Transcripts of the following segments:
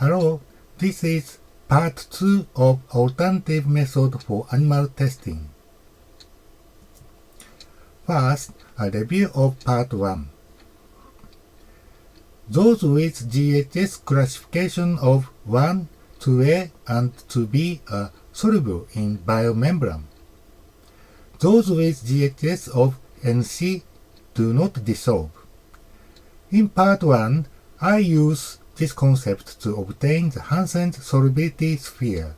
Hello, this is part 2 of alternative method for animal testing. First, a review of part 1. Those with GHS classification of 1, 2A, and 2B are soluble in biomembrane. Those with GHS of NC do not dissolve. In part 1, I use this concept to obtain the Hansen solubility sphere.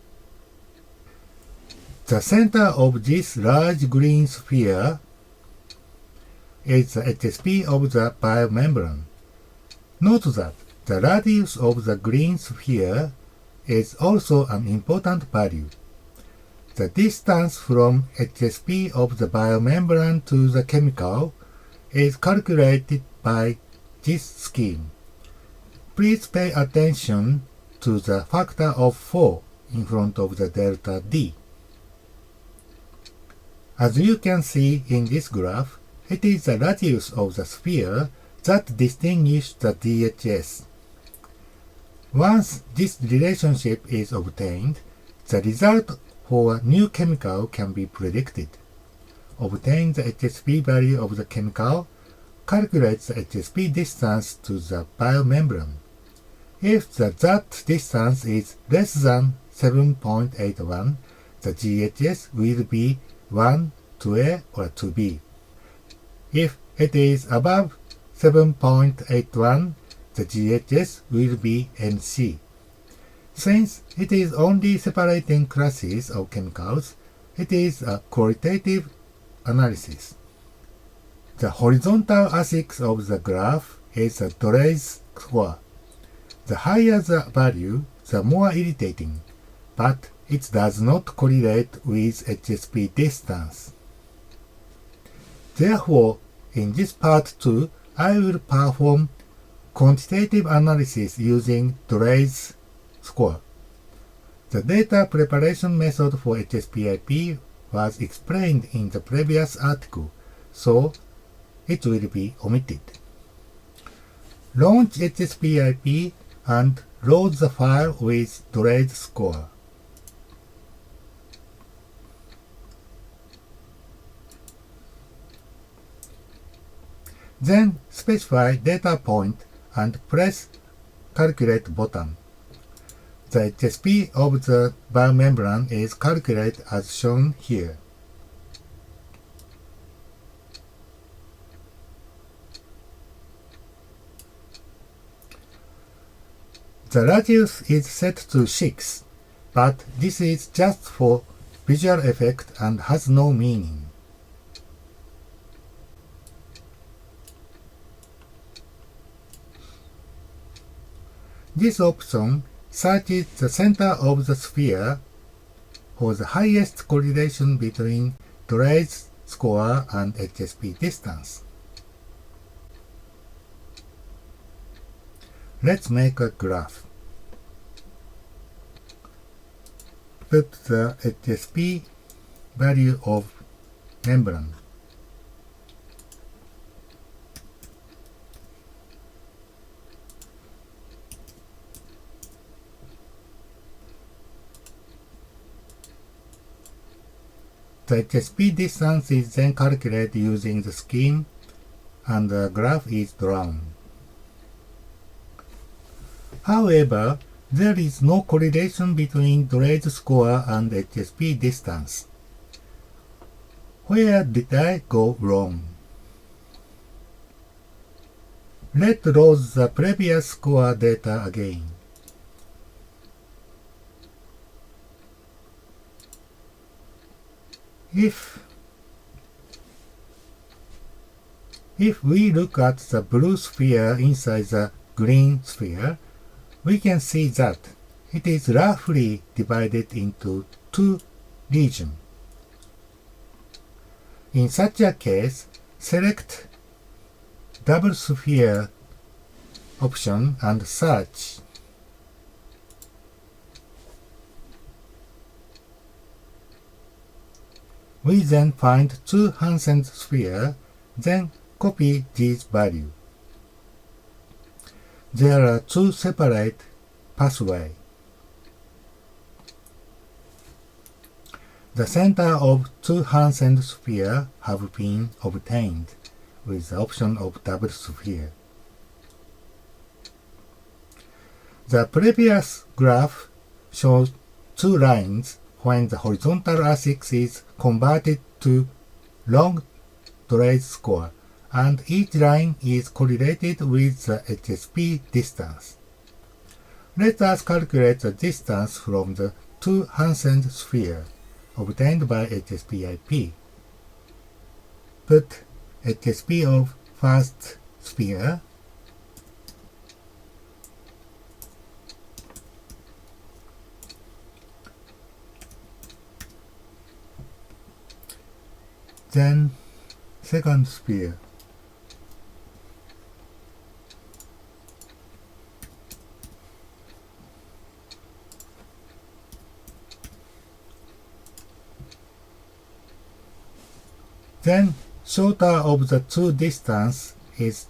The center of this large green sphere is the HSP of the biomembrane. Note that the radius of the green sphere is also an important value. The distance from HSP of the biomembrane to the chemical is calculated by this scheme. Please pay attention to the factor of 4 in front of the delta D. As you can see in this graph, it is the radius of the sphere that distinguishes the DHS. Once this relationship is obtained, the result for a new chemical can be predicted. Obtain the HSP value of the chemical, calculate the HSP distance to the biomembrane. If that distance is less than 7.81, the GHS will be 1, 2A, or 2B. If it is above 7.81, the GHS will be NC. Since it is only separating classes of chemicals, it is a qualitative analysis. The horizontal axis of the graph is the Draize Score. The higher the value, the more irritating, but it does not correlate with HSP distance. Therefore, in this part 2, I will perform quantitative analysis using Draize Score. The data preparation method for HSPiP was explained in the previous article, so it will be omitted. Launch HSPiP and load the file with Draize Score. Then specify data point and press Calculate button. The HSP of the biomembrane is calculated as shown here. The radius is set to 6, but this is just for visual effect and has no meaning. This option searches the center of the sphere for the highest correlation between Draize score and HSP distance. Let's make a graph. Put the HSP value of membrane. The HSP distance is then calculated using the scheme and the graph is drawn. However, there is no correlation between Draize score and HSP distance. Where did I go wrong? Let's load the previous score data again. If we look at the blue sphere inside the green sphere, we can see that it is roughly divided into two regions. In such a case, select double sphere option and search. We then find two Hansen spheres, then copy these values. There are two separate pathway. The center of two Hansen spheres have been obtained with the option of double sphere. The previous graph shows two lines when the horizontal axis is converted to long Draize score, and each line is correlated with the HSP distance. Let us calculate the distance from the two Hansen spheres obtained by HSPiP. Put HSP of first sphere then second sphere. Then shorter of the two distance is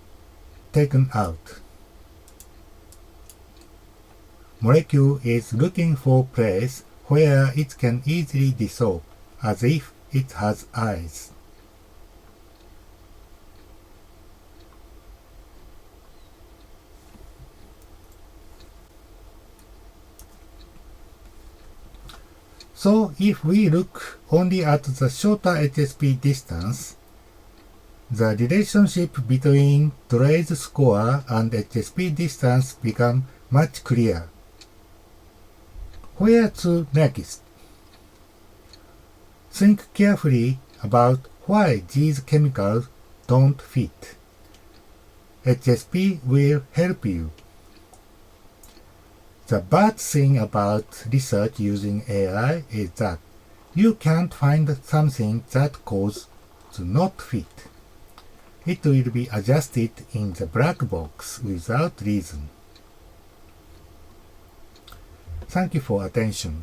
taken out. Molecule is looking for place where it can easily dissolve, as if it has eyes. So if we look only at the shorter HSP distance, the relationship between Draize score and HSP distance becomes much clearer. Where to next? Think carefully about why these chemicals don't fit. HSP will help you. The bad thing about research using AI is that you can't find something that causes to not fit. It will be adjusted in the black box without reason. Thank you for attention.